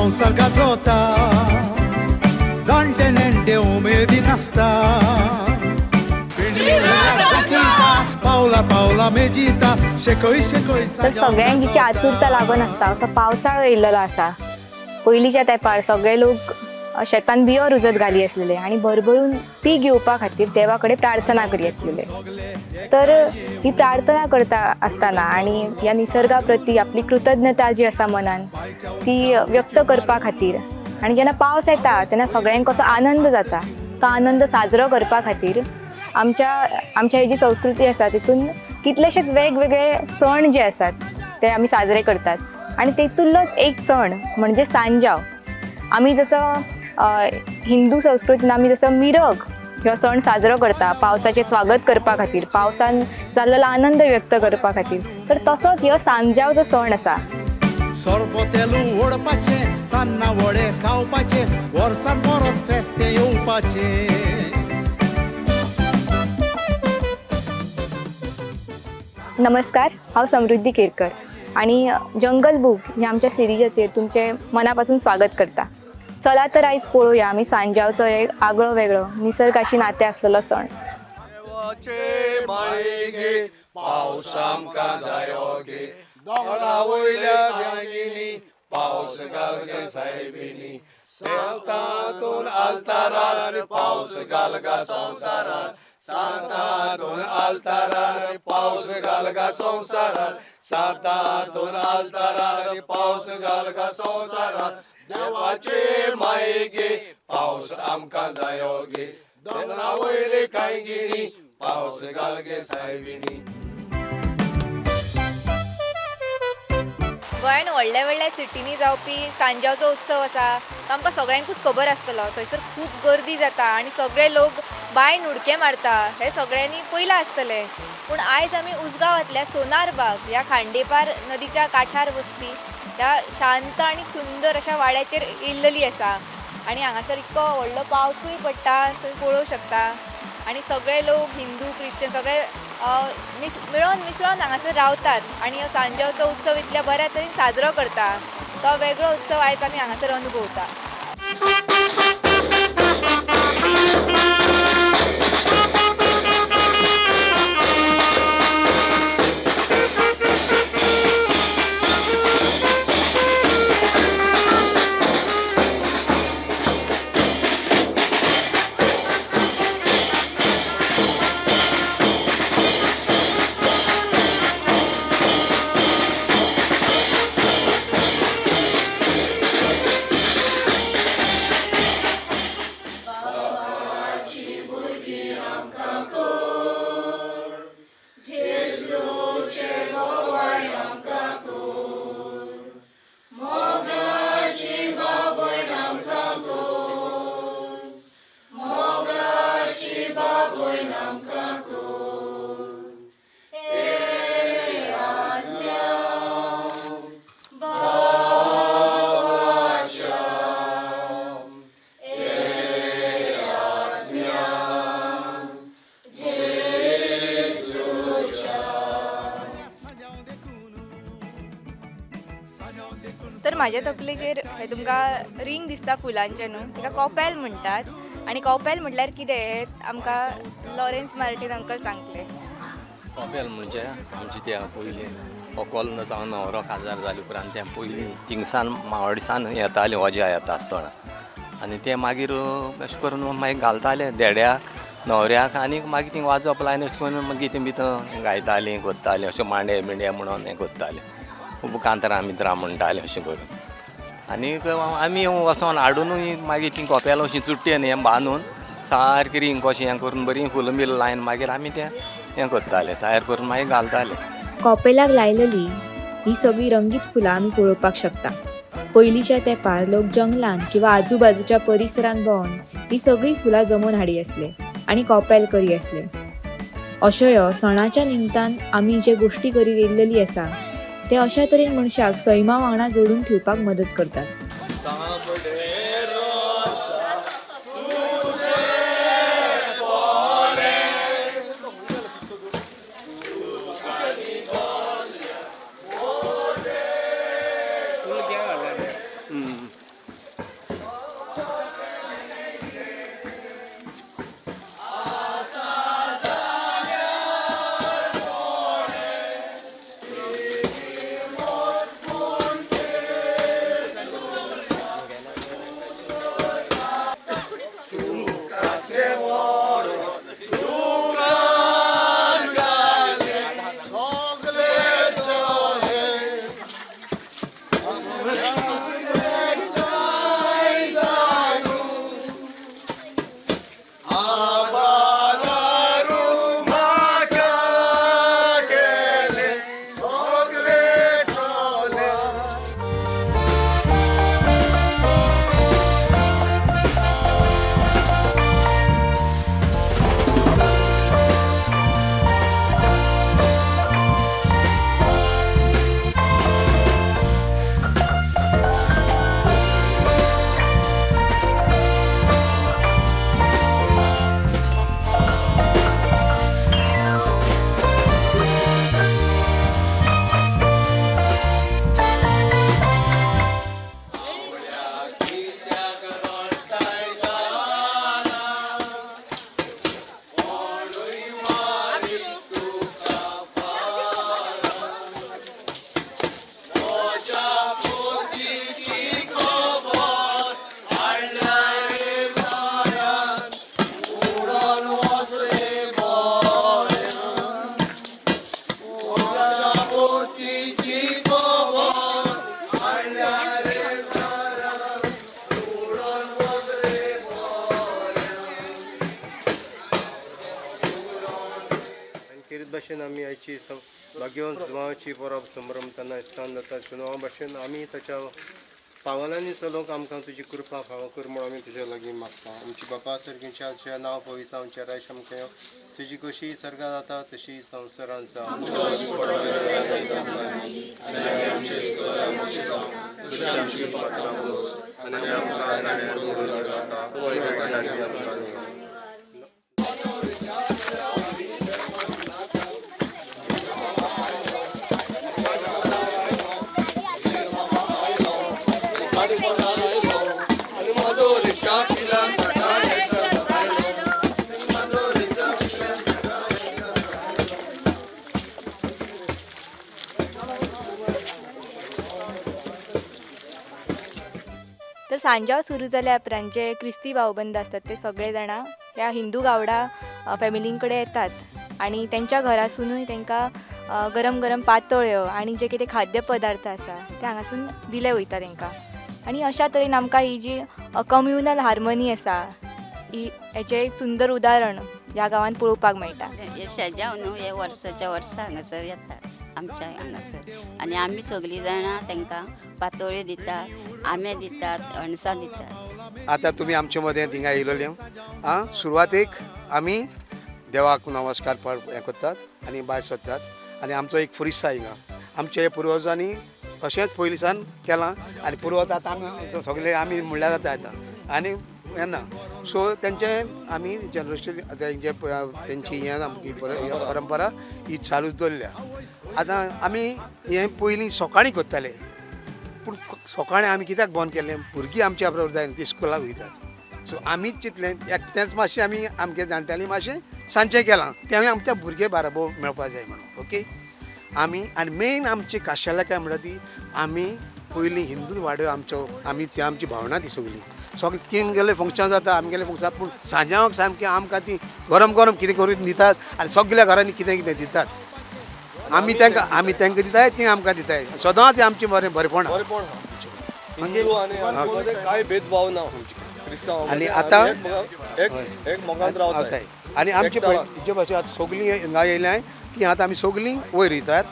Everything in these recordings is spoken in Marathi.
संसार गाजवता जाणटे नेणटे उमेदीन आसता पावला पावला मेजिता शेकय शेकय तर सगळ्यांची आतुरता लागून आसता असो पावसाळो येयल्लो आसा। पयलींच्या तेंपार सगळे लोक शेतान बियो रुजत घाली आसलेले आणि भरभरून पीक येवपा खातीर देवा कडेन प्रार्थना करी आसलेले। तर ही प्रार्थना करता आसतना आणि ह्या निसर्गा प्रती आपली कृतज्ञता जी आसा मनान ती व्यक्त करपा खातीर आणि जेन्ना पावस येता तेन्ना सगळ्यांक कसो आनंद जाता, तो आनंद साजरो करपा खातीर आमच्या ही जी संस्कृती आसा तितून कितलेशेच वेगवेगळे सण जे आसात ते आमी साजरे करतात आणि तेतूंतलोच एक सण म्हणजे सांजाव। आमी जसो हिंदू संस्कृतीन आमी जसो मिरग ह्यो सण साजरो करता पावसाचें स्वागत करपा खातीर, पावसान जाल्लो आनंद व्यक्त करपा खातीर, तर तसोच ह्यो सांजावचो सण आसा। सरबतेलू ओडपाचे सान्नां वडे खावपाचे वर्सान परत फेस्ते येवपाचे। नमस्कार, हांव समृद्धी केरकर आणि जंगल बुक ह्या आमच्या सिरिजाचेर तुमचे मनापासून स्वागत करता। चला तर आयज पळोवया आमी सांजावचो एक आगळो वेगळो निसर्गाशी नातें आसलेलो सण। पावस आमकां जायो गे दोंगरा वयल्या भांगिनी पावस घाल गे सायबिनी शेतांतून आल्तारार पावस घाल गा संवसारात सातांतून आल्तारार पावस घाल गा संवसारात सातांतून आल्तारार पावस घाल गा संवसारात देवाचे माये गे पावस आमकां जायो गे दोंगरा वयले कांय गिणी पावस घाल गे सायबिनी। गोंयान व्हडल्या व्हडल्या सिटींनी जावपी सांजावचो उत्सव आसा तो आमकां सगळ्यांकूच खबर आसतलो। थंयसर खूब गर्दी जाता आनी सगळे लोक बायन उडके मारता हे सगळ्यांनी पयलां आसतलें। पूण आयज आमी उसगांवांतल्या सोनारबाग ह्या खांडेपार नदीच्या काठार वचपी ह्या शांत आनी सुंदर अशा वाड्याचेर येयल्लेली आसा आनी हांगासर इतको व्हडलो पावसूय पडटा थंय पळोवंक शकता आणि सगळे लोक हिंदू क्रिश्चन सगळे मिळून मिसळून हांगासर रावतात आणि हो सांजावचो उत्सव इतल्या बऱ्या तरेन साजरो करता। तो वेगळो उत्सव आयज आमी हांगासर अनुभवता। तर माझ्या तकलेचेर हे तुमकां रिंग दिसता फुलांचे न्हू, ताका कोपेल म्हणटात आणि कोपेल म्हटल्यार कितें हें आमकां लॉरेन्स मार्टीन अंकल सांगतले। कोपेल म्हणजे आमचे त्या पयलीं ओकोल जावन न्हवरो काजार जाले उपरांत त्या पयलीं थिंगसान मावडीसान येताले वजा येता आसतना आनी ते मागीर अशें करून मागीर घालताले देड्याक न्हवऱ्याक आनी मागीर तीं वाजप लायन अशें करून मागीर तें भितर गायतालीं करतालीं अशें मांडे बिंडे म्हणून हें करताले खूब कांतरां मित्रां म्हणटाले अशें करून आनीक आमी वचोन हाडूनय मागीर तीं कोपेल अशीं चुट्टेन हें बांदून सारकें रिंग कशें हें करून बरीं फुलां बिलां लायन मागीर आमी तें हें करताले तयार करून मागीर घालताले। कोपेलाक लायलेली ही सगळी रंगीत फुलां आमी पळोवपाक शकता। पयलींच्या तेंपार लोक जंगलान किंवा आजूबाजूच्या परिसरान भोंवन ही सगळी फुलां जमोवन हाडी आसले आनी कोपेल करी आसले। अश्यो ह्यो सणाच्या निमतान आमी जे गोश्टी करीत येयल्लेली आसा ते अशा तरेन मनशाक सैमा वांगडा जोडून ठेवपाक मदत करतात। खेरीत भाशेन आमी आयची भाग्यवंत जिवाची परब संभ्रमतना स्थान जाता सुनावा भाशेन आमी ताच्या पावलांनी चलोवंक आमकां तुजी कृपा फावो कर म्हूण आमी तुज्या लागीं मागता आमची बापा सर्गीच्या नांव पवित्र आमच्या रायश आमकां तुजी कशी सर्गा जाता तशी संवसारांत जावं तर सांजाव सुरू जाल्या उपरांत जे क्रिस्ती भावबंद असतात ते सगळे जाणां ह्या हिंदू गावडा फॅमिलींकडे येतात आणि त्यांच्या घरासूनय तांकां गरम गरम पातोळ्यो आणि जे कितें खाद्य पदार्थ आसा ते हांगासून दिले वयता तांकां आणि अशा तरेन आमकां ही जी कम्युनल हार्मनी आसा ही हेचें एक सुंदर उदाहरण ह्या गांवांत पळोवपाक मेळटा. हे शेजाव न्हू हे वर्साच्या वर्सा हांगासर येतात आमच्या हांगासर आनी आमी सगळीं जाणां तांकां पातोळ्यो दितात आंबे दितात अणसां दितात. आता तुम्ही आमच्या मध्ये थिंगा येयलेले सुरवातेक आमी देवाक नमस्कार हें करतात आनी भायर सरतात आनी आमचो एक फुरिस्ता हिंगा आमच्या पुर्वजांनी अशेंच पयलींसान केलां आनी पुर्वज आतां आमी सगळे आमी म्हणल्यार जाता येता आनी येना सो तेंचे आमी जनरेशन तेंचे तेंची हें आमची परंपरा ही चालू दवरल्या. आतां आमी हें पयलीं सकाळीं करताले पूण सकाळीं आमी कित्याक बंद केलें भुरगीं आमच्या बरोबर जायना ती स्कुलाक वयतात सो आमीच चिंतलें एकटेंच मातशें आमी आमगे जाणट्यांनी मातशें सांजचें केलां तें आमच्या भुरगे बाराबो मेळपा जाय म्हणून ओके. आमी आनी मेन आमची खाशेली काय म्हणटा ती आमी पयलीं हिंदू वाड्यो आमच्यो आमी ती आमची भावना ती सगळी सगळीं तीन गेले फंक्शन जाता आमगेलें फंक्शन पूण सांजांक सामकें आमकां ती गरम गरम कितें करून दितात आनी सगळ्या घरांनी कितें कितें दितात आमी तांकां दिताय ती आमकां दिताय सदांच आमचें बरेपण म्हणजे कांय भेदभाव ना आनी आतां एक मोगान रावताय आनी आमचे जे भाशेन आतां सगळीं हिंगा येयल्याय ती आतां आमी सगळीं वयर वयतात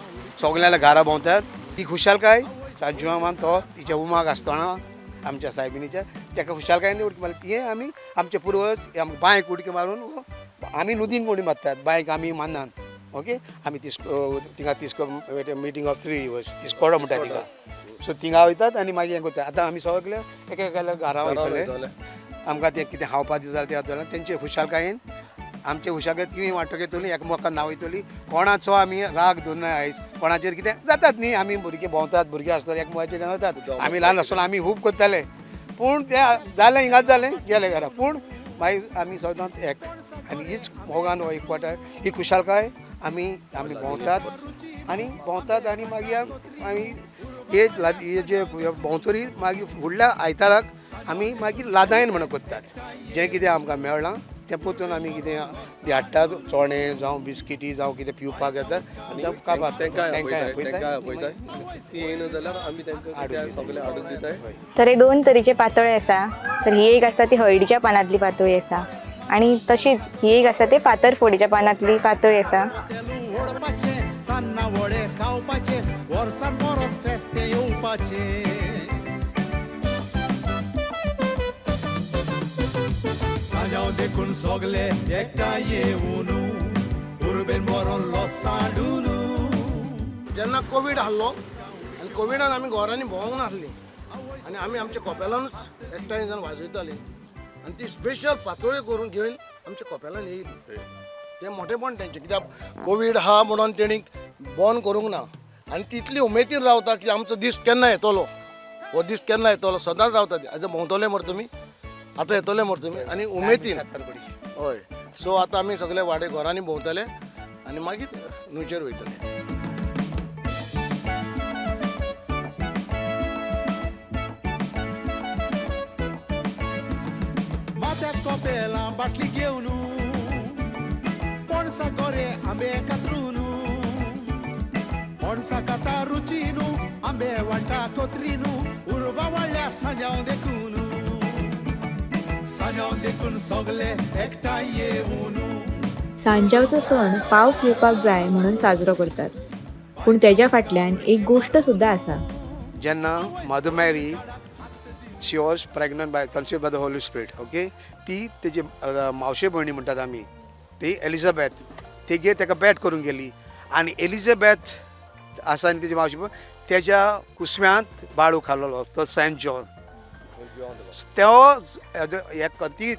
सगळ्यांना घरा भोंवतात ती खुशालकाय सांजवान तो तिच्या उमाक आसतना आमच्या सायबिणीच्या ताका खुशालकायेन उडकी मारली हें आमी आमचे पुर्वज बांयक उडकी मारून आमी नदीन उडी मारतात बांयक आमी माननात ओके. आमी तिंगा तिस्को मिटींग ऑफ 3 रिवर्स तिस्कोडो म्हणटा तिंगा सो थिंगा वयतात आनी मागीर हें करतात. आतां आमी सगळे एकेकाल्या घरा वयतले आमकां तें कितें खावपाक दिता तें जातलें तेंचे खुशालकायेन आमचे खुशालकाय ती वांटो घेतली एकामेकांक नावयतली कोणाचो आमी राग धरना आयज कोणाचेर कितें जातात न्ही आमी भुरगीं भोंवतात भुरगीं आसतले एकामेकाचेर वतात आमी ल्हान आसतना आमी खूब करताले पूण तें जालें हिंगाच जालें गेलें घरा पूण मागीर आमी सदांच एक आनी हीच मोगान हो एकवटाय ही खुशालकाय आमी भोंवतात आनी मागीर आमी हे जे भोंवतरी मागीर फुडल्या आयताराक आमी मागीर लादायन म्हणून करतात जें कितें आमकां मेळ्ळां तें पोतून आमी कितें हाडटात चोणे जावं बिस्किटी जावं कितें पिवपाक येतात काबार तर हे दोन तरेचे पातोळे आसा. तर ही एक आसा ती हळडीच्या पानांतली पातोळी आसा आणि तशीच ही एक आसा ते फातर फोडीच्या पानांतली पातोळी आसा. ओडपाचे सान्ना वडे खावपाचे वर्सान परत फेस्ते येवपाचे सांजाव देखून सगळे एकठांय येवन उर्बेन बरोन लोसाडून जेन्ना कोवीड आहलो आनी कोविडान आमी घरांनी भोंवंक नासलीं आनी आमी आमच्या कोपेलानूच एकठांय जावन वाजयतालीं आनी ती स्पेशल पातोळ्यो करून घेवन आमच्या कोपेलान येयली तें मोठेपण तेंचें कित्याक कोवीड आहा म्हणून तेणी बंद करूंक ना आनी तितली उमेदीन रावता की आमचो दीस केन्ना येतलो हो दीस केन्ना येतलो सदांच रावता आतां भोंवतले मरे तुमी आतां येतले मरे तुमी आनी उमेदीन हय सो आतां आमी सगळे वाडे घरांनी भोंवतले आनी मागीर न्हंयचेर वयतले. माथ्याक कोपेलां बाटली घेवन पणसा गोरे आंबे कातरून पणसा काता रुचीन आंबे वांटा कोत्रीन उर्बा वाडल्या सांजाव देखून सगळे एकठांय येवन सांजावचो सण पावस येवपाक जाय म्हणून साजरो करतात. पूण तेज्या फाटल्यान एक गोश्ट सुद्दां आसा. जेन्ना Mother Mary she was pregnant by conceived by the Holy Spirit, okay, ती तेजी मावशे भयणी म्हणटात आमी, ती एलिझाबेथ, तेगे ताका बॅट करून गेली आनी एलिझाबेथ आसा न्ही तेजी मावशी भयण, तेज्या कुसव्यांत बाळू खाल्लो तो सेंट जॉन. तो ती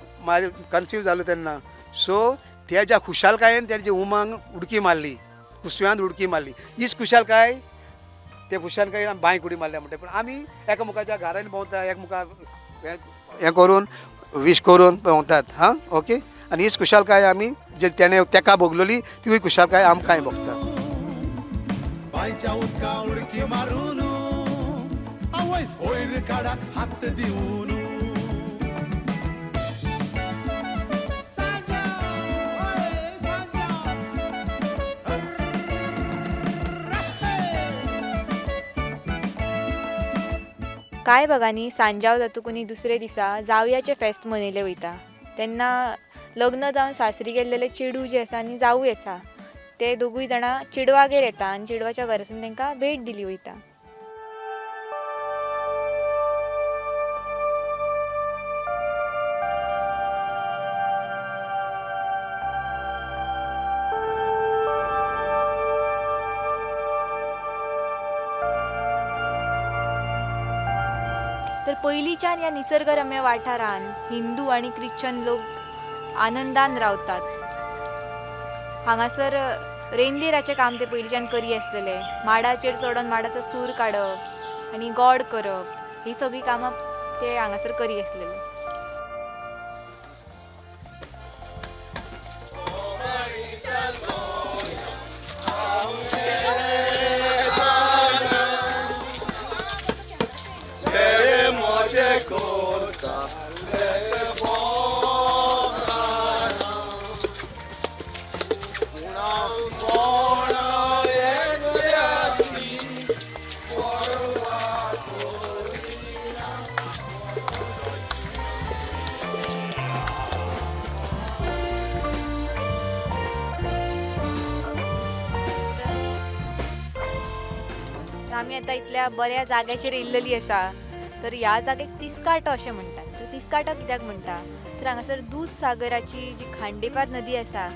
कन्सीव जालो तेन्ना, सो तेज्या खुशालकायेन तेजी उमांग उडकी मारली, कुसव्यांत उडकी मारली. हीच खुशालकाय, ते खुशालकायेन बांयक उडी मारल्या म्हणटा. पूण आमी एकामेकाच्या घरांनी भोंवता, एकमेकाक हें करून विश करून भोंवतात. हां, ओके. आनी हीच खुशालकाय आमी जे तेणें तेका भोगलेली ती खुशालकाय आमकांय भोगता. बायच्या उदका उडकी मारून आवयस वयर काडात हात दिवन कांय भागांनी सांजाव जातकूनी दुसरे दिसा जावयाचे फेस्त मनयले वयता. तेन्ना लग्न जावन सासरी गेल्लेले चेडूं जे आसा आनी जावूय आसा ते दोगूय जाणां चेडवागेर येता आनी चेडवाच्या घरासून तांकां भेट दिली वयता. तर पयलींच्यान ह्या निसर्गरम्य वाठारांत हिंदू आनी ख्रिश्चन लोक आनंदान रावतात. हांगासर रेनदेराचें काम ते पयलींच्यान करी आसलेले. माडाचेर चडोन माडाचो सूर काडप आनी गोड करप ही सगळीं कामां ते हांगासर करी आसलेले. आमी आतां इतल्या बऱ्या जाग्याचेर येयल्लेली आसा. तर ह्या जागेक तिस्काटो अशें म्हणटात. तर तिस्काटो कित्याक म्हणटा तर हांगासर दूधसागराची जी खांडेपार नदी आसा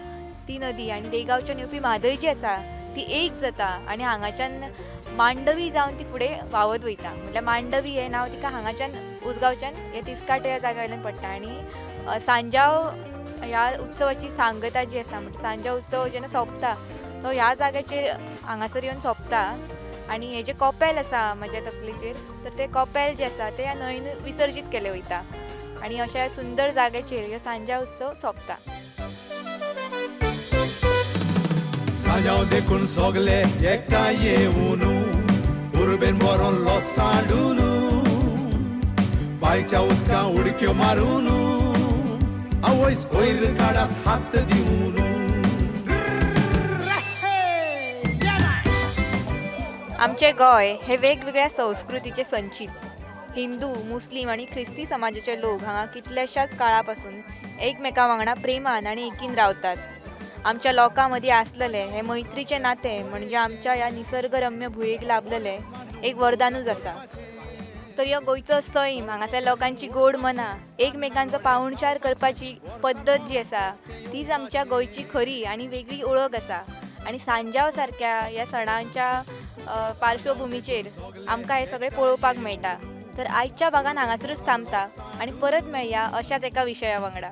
ती नदी आनी देगांवच्यान येवपी म्हादय जी आसा ती एक जाता आनी हांगाच्यान मांडवी जावन ती फुडें व्हांवत वयता. म्हटल्यार मांडवी हें नांव तिका हांगाच्यान उजगांवच्यान हे तिस्काटो ह्या जाग्या वयल्यान पडटा. आनी सांजाव ह्या उत्सवाची सांगता जी आसा म्हणजे सांजाव उत्सव जेन्ना सोंपता तो ह्या जाग्याचेर हांगासर येवन सोंपता. आनी हे जे कपेल आसा म्हज्या तकलेचेर तर ते कपेल जे आसा ते ह्या न्हंयेन विसर्जीत केले वयता आनी अशा सुंदर जाग्याचेर हो सांजाव उत्सव सोंपता. सांजाव देखून सोगले एकठांय येवन उर्बेन व्हरून लोसाडून बायच्या उदका उडक्यो मारून आवयस वयर काडात हात दिवन आमचे गोंय हे वेगवेगळ्या संस्कृतीचे संचित. हिंदू, मुस्लीम आनी ख्रिस्ती समाजाचे लोक हांगा कितल्याशाच काळा पासून एकमेका वांगडा प्रेमान आनी एकीन रावतात. आमच्या लोकां मदीं आसलेले हे मैत्रीचे नाते म्हणजे आमच्या ह्या निसर्गरम्य भुंयेक लाभलेले एक वरदानूच आसा. तर ह्यो गोंयचो सैम, हांगासरल्या लोकांची गोड मनां, एकमेकांचो पावणचार करपाची पद्दत जी आसा तीच आमच्या गोंयची खरी आनी वेगळी ओळख आसा. आनी सांजाव सारक्या ह्या सणांच्या पार्श्वभुमीचेर आमकां हे सगळें पळोवपाक मेळटा. तर आयच्या भागान हांगासरूच थांबता आनी परत मेळया अशाच एका विशया वांगडा.